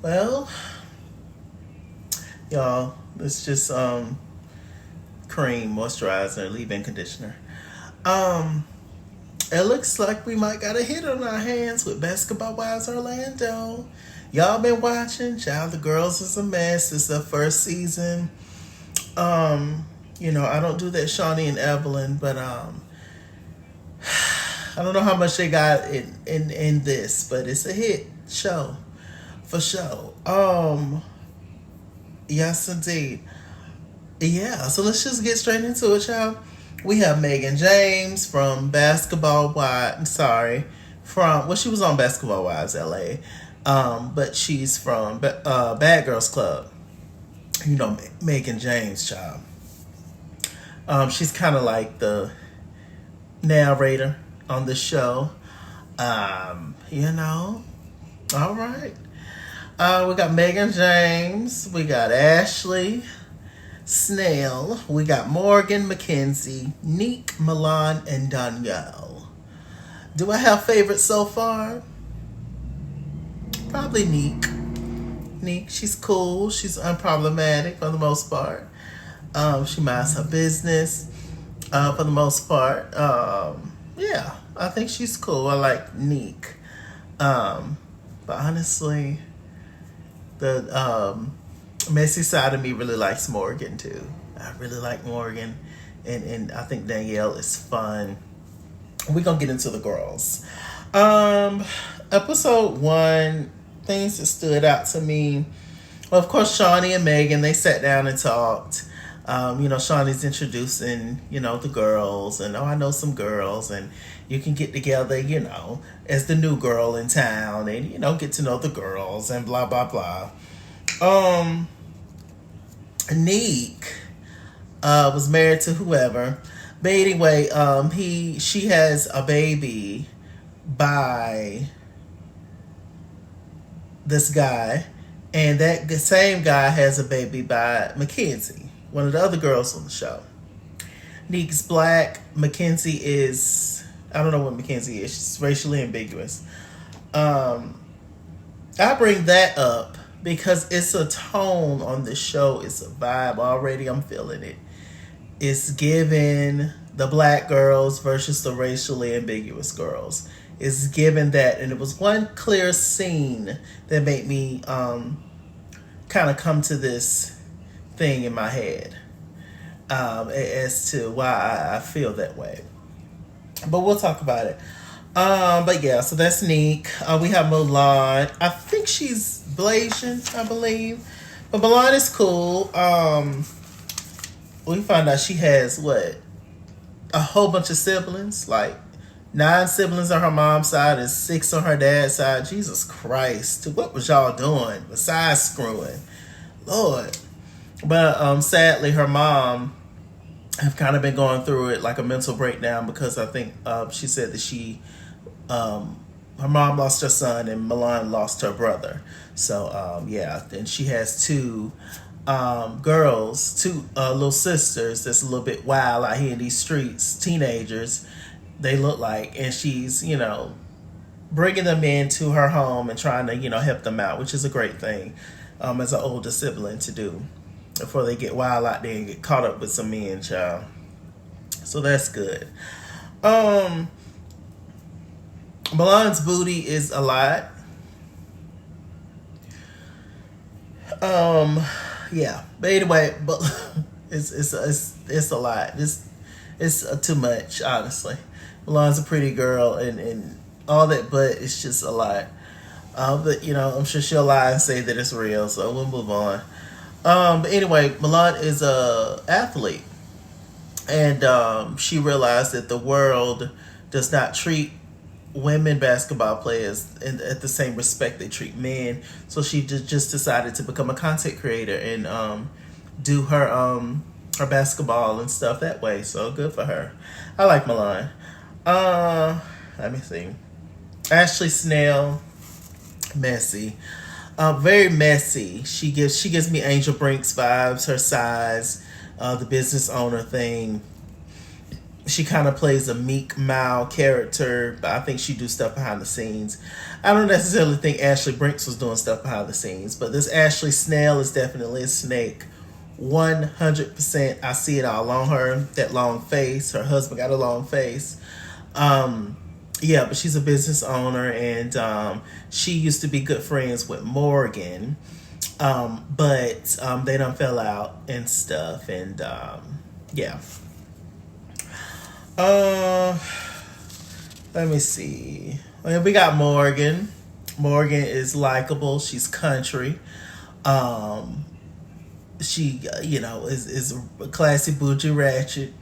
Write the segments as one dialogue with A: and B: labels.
A: Well, y'all, it's just cream, moisturizer, leave-in conditioner. Um, it looks like we might got a hit on our hands with Basketball Wives Orlando. Y'all been watching? Child, the girls is a mess. It's their first season. I don't do that Shawnee and Evelyn, but I don't know how much they got in this, but it's a hit show for sure. Yes indeed. Yeah, so let's just get straight into it, y'all. We have Megan James from Basketball Wives. Sorry, from well, she was on Basketball Wives LA, but she's from Bad Girls Club. Megan James, child. She's kind of like the narrator on the show. All right. We got Megan James. We got Ashley Snell. We got Morgan McKenzie, Neek, Milan, and Danielle. Do I have favorites so far? Probably Neek. Neek, she's cool. She's unproblematic for the most part. She minds her business for the most part. Yeah, I think she's cool. I like Neek. But honestly, the messy side of me really likes Morgan too. I really like Morgan, and I think Danielle is fun. We're gonna get into the girls. Episode 1, things that stood out to me. Well, of course, Shawnee and Megan, they sat down and talked. Shawnee's introducing, the girls, and I know some girls, and you can get together, as the new girl in town, and get to know the girls, and blah blah blah. Neek was married to whoever, but anyway, she has a baby by this guy, and that same guy has a baby by Mackenzie, one of the other girls on the show. Neek's black. Mackenzie is, I don't know what Mackenzie is. She's racially ambiguous. I bring that up because it's a tone on the show. It's a vibe already. I'm feeling it. It's given the black girls versus the racially ambiguous girls. It's given that, and it was one clear scene that made me kind of come to this thing in my head as to why I feel that way. But we'll talk about it. But yeah, so that's Neek. We have Milan. I think she's Blasian, I believe. But Milan is cool. We find out she has a whole bunch of siblings, like 9 siblings on her mom's side and 6 on her dad's side. Jesus Christ. What was y'all doing besides screwing? Lord. But sadly, her mom have kind of been going through it like a mental breakdown because I think she said that her mom lost her son and Milan lost her brother. So, and she has 2 girls, 2 little sisters that's a little bit wild out here in these streets, teenagers, they look like, and she's, bringing them into her home and trying to, help them out, which is a great thing as an older sibling to do before they get wild out there and get caught up with some men, child. So that's good. Milan's booty is a lot. Yeah, but anyway, but it's a lot. It's too much, honestly. Milan's a pretty girl and all that, but it's just a lot. But I'm sure she'll lie and say that it's real, so we'll move on. But anyway, Milan is a athlete, and she realized that the world does not treat women basketball players at the same respect they treat men. So she just decided to become a content creator and do her basketball and stuff that way. So good for her. I like Milan. Let me see. Ashley Snell, messy. Very messy. She gives me Angel Brinks vibes. Her size, the business owner thing. She kind of plays a meek, mild character, but I think she do stuff behind the scenes. I don't necessarily think Ashley Brinks was doing stuff behind the scenes, but this Ashley Snell is definitely a snake. 100%. I see it all on her. That long face. Her husband got a long face. Yeah, but she's a business owner, and she used to be good friends with Morgan, but they done fell out and stuff, and yeah. Let me see. We got Morgan. Morgan is likable. She's country. She, is a classy bougie ratchet.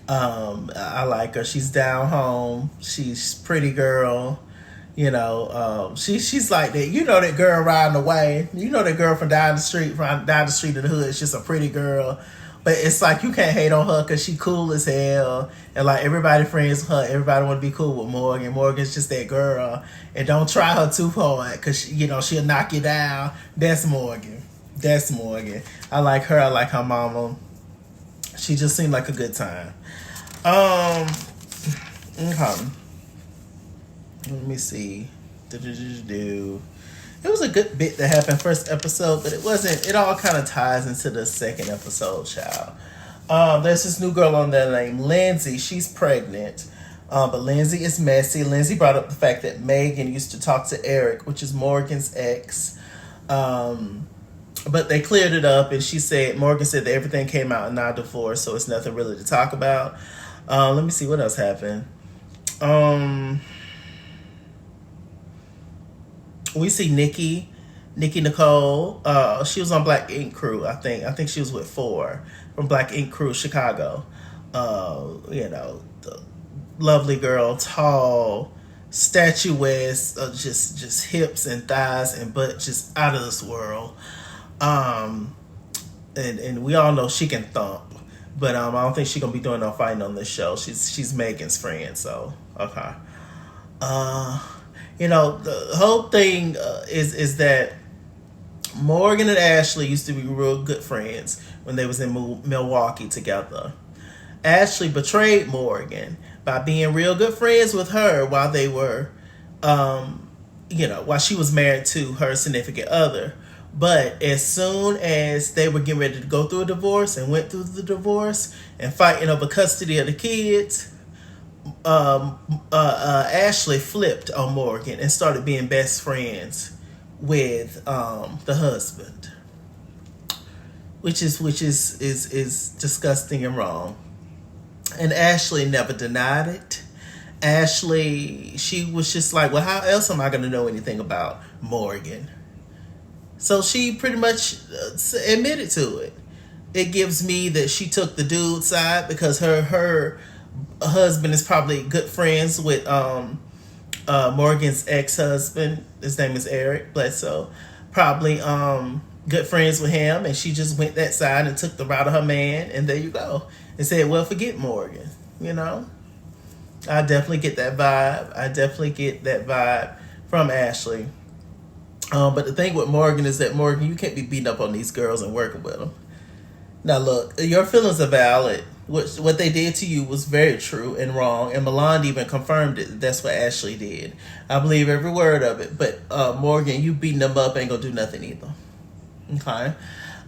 A: I like her. She's down home. She's pretty girl. She's like that. That girl riding away. That girl from down the street in the hood. It's just a pretty girl. But it's like you can't hate on her because she cool as hell. And like everybody friends with her. Everybody want to be cool with Morgan. Morgan's just that girl. And don't try her too hard because, she'll knock you down. That's Morgan. I like her. I like her mama. She just seemed like a good time. Okay. Let me see. It was a good bit that happened first episode, but it wasn't. It all kind of ties into the second episode, child. There's this new girl on there named Lindsay. She's pregnant, but Lindsay is messy. Lindsay brought up the fact that Megan used to talk to Eric, which is Morgan's ex. But they cleared it up, and Morgan said that everything came out in our divorce, so it's nothing really to talk about. Let me see what else happened. We see Nikki Nicole. She was on Black Ink Crew, I think. I think she was with 4 from Black Ink Crew, Chicago. The lovely girl, tall, statuesque, just hips and thighs and butt, just out of this world. And we all know she can thump, but I don't think she's gonna be doing no fighting on this show. She's Megan's friend, so okay. The whole thing is that Morgan and Ashley used to be real good friends when they was in Milwaukee together. Ashley betrayed Morgan by being real good friends with her while they were, while she was married to her significant other. But as soon as they were getting ready to go through a divorce and went through the divorce and fighting over custody of the kids, Ashley flipped on Morgan and started being best friends with the husband, which is disgusting and wrong. And Ashley never denied it. Ashley, she was just like, well, how else am I going to know anything about Morgan? So she pretty much admitted to it. It gives me that she took the dude side because her husband is probably good friends with Morgan's ex-husband. His name is Eric Bledsoe. Probably good friends with him, and she just went that side and took the route of her man, and there you go. And said, well, forget Morgan. I definitely get that vibe. From Ashley. But the thing with Morgan is that Morgan, you can't be beating up on these girls and working with them. Now look, your feelings are valid. What they did to you was very true and wrong, and Milan even confirmed it. That's what Ashley did. I believe every word of it. But Morgan, you beating them up ain't gonna do nothing either. Okay.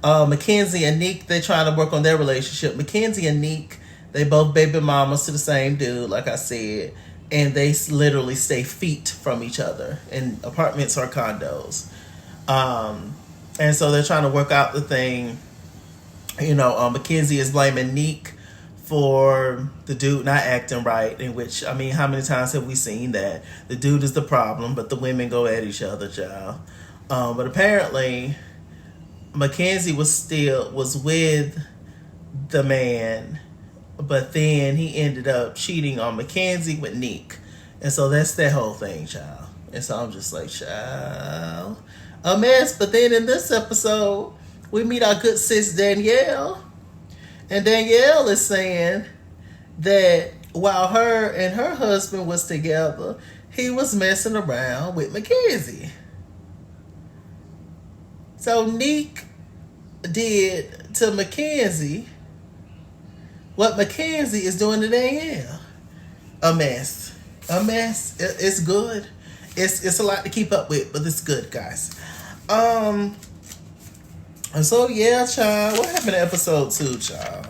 A: Mackenzie and Neek, they're trying to work on their relationship. Mackenzie and Neek, they both baby mamas to the same dude, like I said, and they literally stay feet from each other in apartments or condos. And so they're trying to work out the thing. Mackenzie is blaming Neek for the dude not acting right, in which, how many times have we seen that? The dude is the problem, but the women go at each other, child. But apparently, Mackenzie was with the man, but then he ended up cheating on Mackenzie with Neek. And so that's that whole thing, child. And so I'm just like, child, a mess. But then in this episode, we meet our good sis Danielle. And Danielle is saying that while her and her husband was together, he was messing around with Mackenzie. So Neek did to Mackenzie what Mackenzie is doing to Danielle. A mess. A mess. It's good. It's a lot to keep up with, but it's good, guys. And so yeah, child. What happened to episode 2, child?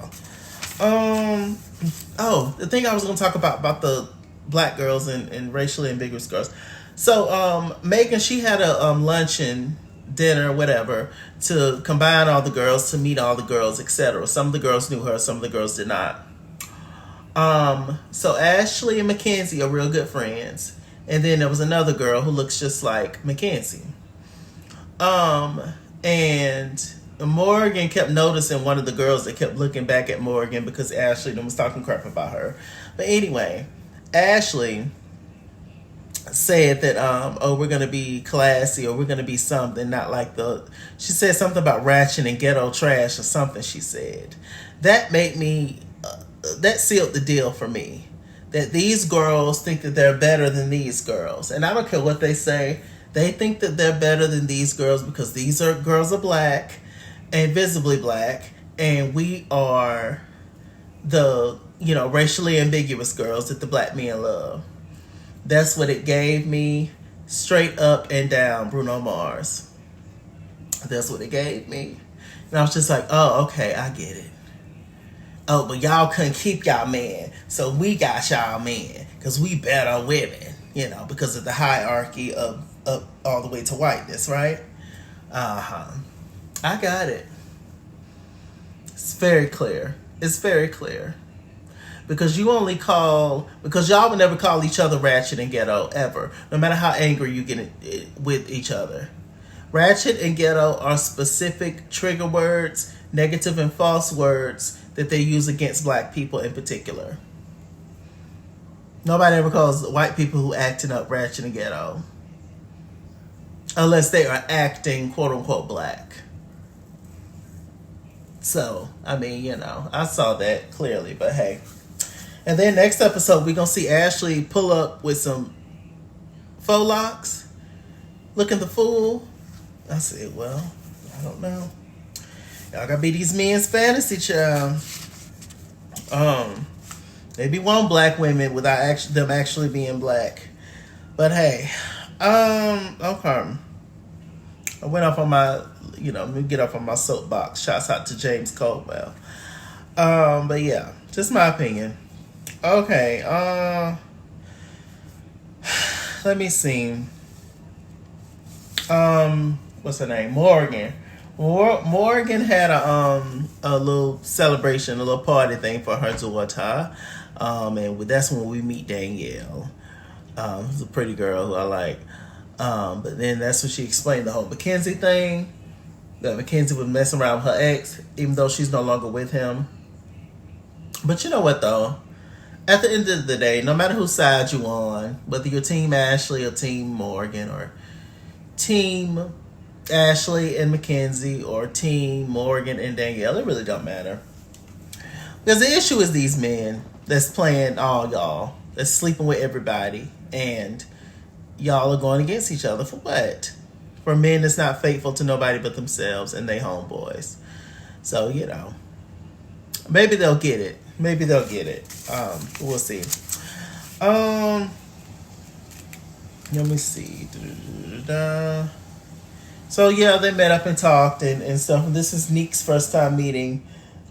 A: Oh, the thing I was gonna talk about the black girls and racially ambiguous girls. So Megan, she had a luncheon, dinner, whatever, to combine all the girls, to meet all the girls, etc. Some of the girls knew her, some of the girls did not. So Ashley and Mackenzie are real good friends. And then there was another girl who looks just like Mackenzie. And Morgan kept noticing one of the girls that kept looking back at Morgan because Ashley was talking crap about her. But anyway, Ashley said that, oh, we're going to be classy, or we're going to be something, not like she said something about ratchet and ghetto trash or something, she said. That made me, that sealed the deal for me. That these girls think that they're better than these girls. And I don't care what they say. They think that they're better than these girls because these girls are black and visibly black. And we are the, racially ambiguous girls that the black men love. That's what it gave me, straight up and down, Bruno Mars. That's what it gave me. And I was just like, oh, okay, I get it. Oh, but y'all couldn't keep y'all man, so we got y'all man, because we better women, because of the hierarchy of all the way to whiteness, right? I got it. It's very clear. It's very clear. Because y'all would never call each other ratchet and ghetto, ever. No matter how angry you get with each other. Ratchet and ghetto are specific trigger words, negative and false words that they use against black people in particular. Nobody ever calls white people who acting up ratchet and ghetto. Unless they are acting quote unquote black. So, I saw that clearly, but hey. And then next episode, we're going to see Ashley pull up with some faux locks, looking the fool. I said, well, I don't know. Y'all got to be these men's fantasy, child. They be one black women without them actually being black. But hey, okay. I went off on my, let me get off on my soapbox. Shouts out to James Caldwell. But yeah, just my opinion. Okay, let me see. What's her name? Morgan. Morgan had a little celebration, a little party thing for her daughter. And that's when we meet Danielle. Who's a pretty girl who I like. But then that's when she explained the whole Mackenzie thing. That Mackenzie was messing around with her ex, even though she's no longer with him. But you know what though? At the end of the day, no matter whose side you on, whether you're Team Ashley or Team Morgan or Team Ashley and Mackenzie or Team Morgan and Danielle, it really don't matter. Because the issue is these men that's playing all y'all, that's sleeping with everybody, and y'all are going against each other for what? For men that's not faithful to nobody but themselves and they homeboys. So, maybe they'll get it. Maybe they'll get it. We'll see. Let me see. So yeah, they met up and talked and stuff. And this is Neek's first time meeting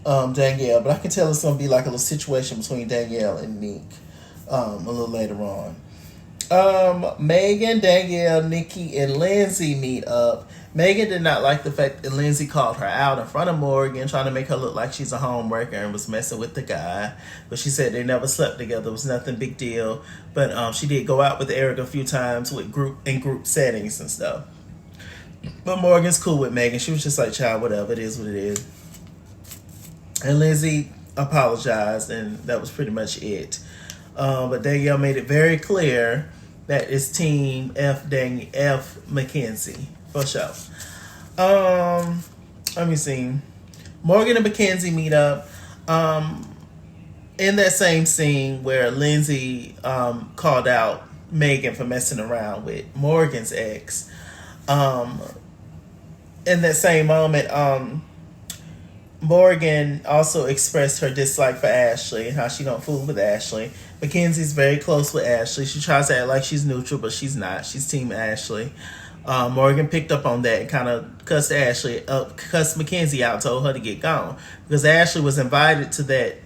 A: Danielle, but I can tell it's gonna be like a little situation between Danielle and Neek a little later on. Megan, Danielle, Nikki, and Lindsay meet up. Megan did not like the fact that Lindsay called her out in front of Morgan, trying to make her look like she's a homewrecker and was messing with the guy. But she said they never slept together. It was nothing big deal. But she did go out with Eric a few times with group settings and stuff. But Morgan's cool with Megan. She was just like, child, whatever. It is what it is. And Lindsay apologized, and that was pretty much it. But Danielle made it very clear that it's Team F Mackenzie. For sure. Let me see. Morgan and Mackenzie meet up in that same scene where Lindsay called out Megan for messing around with Morgan's ex. In that same moment, Morgan also expressed her dislike for Ashley and how she don't fool with Ashley. Mackenzie's very close with Ashley. She tries to act like she's neutral, but she's not. She's team Ashley. Morgan picked up on that and kind of cussed Mackenzie out, told her to get gone because Ashley was invited to that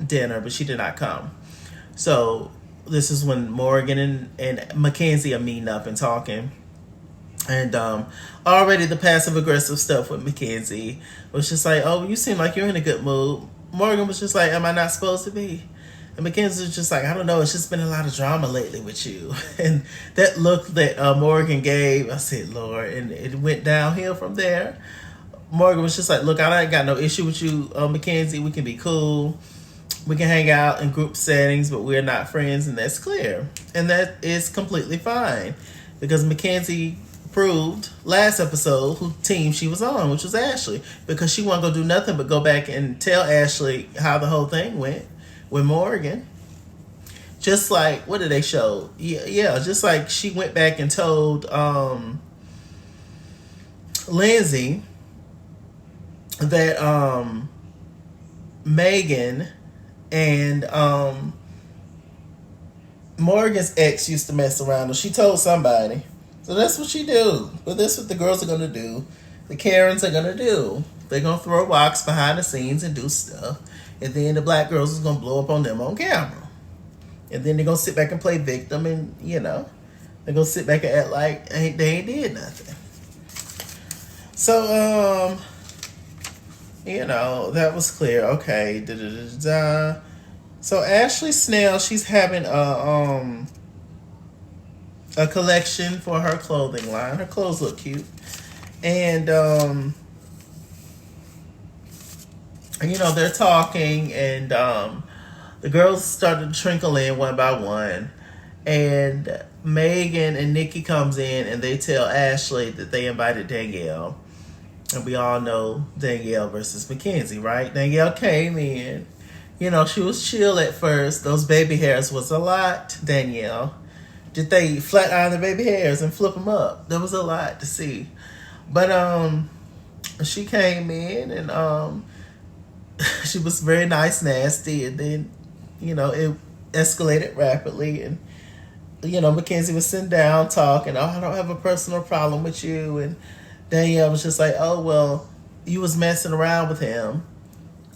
A: dinner, but she did not come. So this is when Morgan and Mackenzie are meeting up and talking. And already the passive aggressive stuff with Mackenzie was just like, oh, you seem like you're in a good mood. Morgan was just like, am I not supposed to be? And Mackenzie was just like, I don't know, it's just been a lot of drama lately with you. And that look that Morgan gave, I said, Lord, and it went downhill from there. Morgan was just like, look, I ain't got no issue with you, Mackenzie. We can be cool. We can hang out in group settings, but we're not friends, and that's clear. And that is completely fine because Mackenzie proved last episode who team she was on, which was Ashley, because she wasn't gonna do nothing but go back and tell Ashley how the whole thing went with Morgan. Just like, what did they show? Yeah, just like she went back and told Lindsay that Megan and Morgan's ex used to mess around, or she told somebody. So that's what she do. But that's what the girls are going to do. The Karens are going to do. They're going to throw rocks behind the scenes and do stuff. And then the black girls is going to blow up on them on camera. And then they're going to sit back and play victim and, they're going to sit back and act like they ain't did nothing. So, that was clear. Okay. So Ashley Snell, she's having a collection for her clothing line. Her clothes look cute. And, they're talking, and the girls started to trickle in one by one. And Megan and Nikki comes in, and they tell Ashley that they invited Danielle. And we all know Danielle versus Mackenzie, right? Danielle came in. She was chill at first. Those baby hairs was a lot, Danielle. Did they flat iron the baby hairs and flip them up? There was a lot to see. But she came in and she was very nice, nasty. And then, it escalated rapidly. And, Mackenzie was sitting down talking. Oh, I don't have a personal problem with you. And Danielle was just like, oh, well, you was messing around with him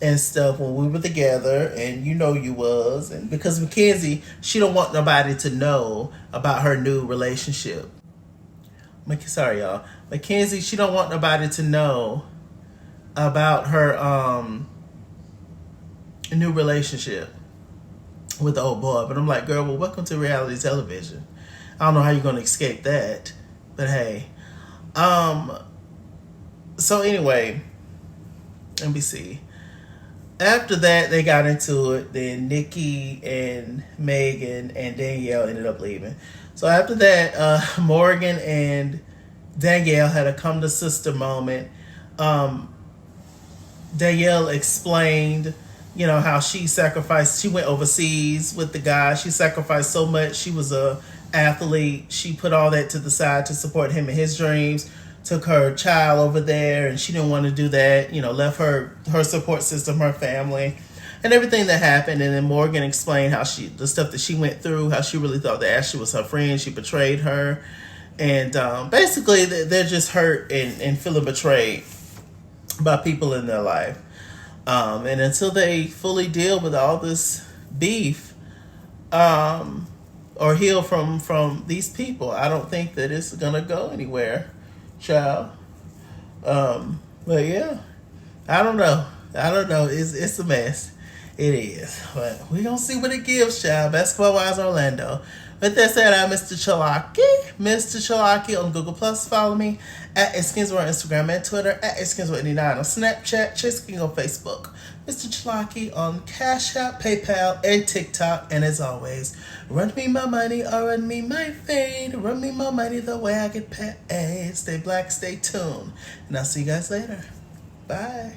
A: and stuff when we were together, and you was. And because Mackenzie, she don't want nobody to know about her new relationship. Sorry, y'all. Mackenzie, she don't want nobody to know about her new relationship with the old boy. But I'm like, girl, well, welcome to reality television. I don't know how you're gonna escape that, but hey. So anyway, let me see. After that, they got into it. Then Nikki and Megan and Danielle ended up leaving. So after that, Morgan and Danielle had a come to sister moment. Danielle explained, how she sacrificed. She went overseas with the guy. She sacrificed so much. She was a athlete. She put all that to the side to support him in his dreams. Took her child over there, and she didn't want to do that. Left her support system, her family, and everything that happened. And then Morgan explained how the stuff that she went through, how she really thought that Ashley was her friend. She betrayed her, and basically they're just hurt and feeling betrayed by people in their life. And until they fully deal with all this beef, or heal from these people, I don't think that it's gonna go anywhere. Child. But yeah, I don't know. It's a mess. It is. But we gonna see what it gives, child. BasketballWivesOrlando. With that said, I'm Mr. Chalaki. Mr. Chalaki on Google Plus. Follow me at Skinsworth on Instagram and Twitter, at Skinsworth89 on Snapchat, Chase King on Facebook, Mr. Chalaki on Cash App, PayPal, and TikTok. And as always, run me my money or run me my fade. Run me my money the way I get paid. Stay black, stay tuned. And I'll see you guys later. Bye.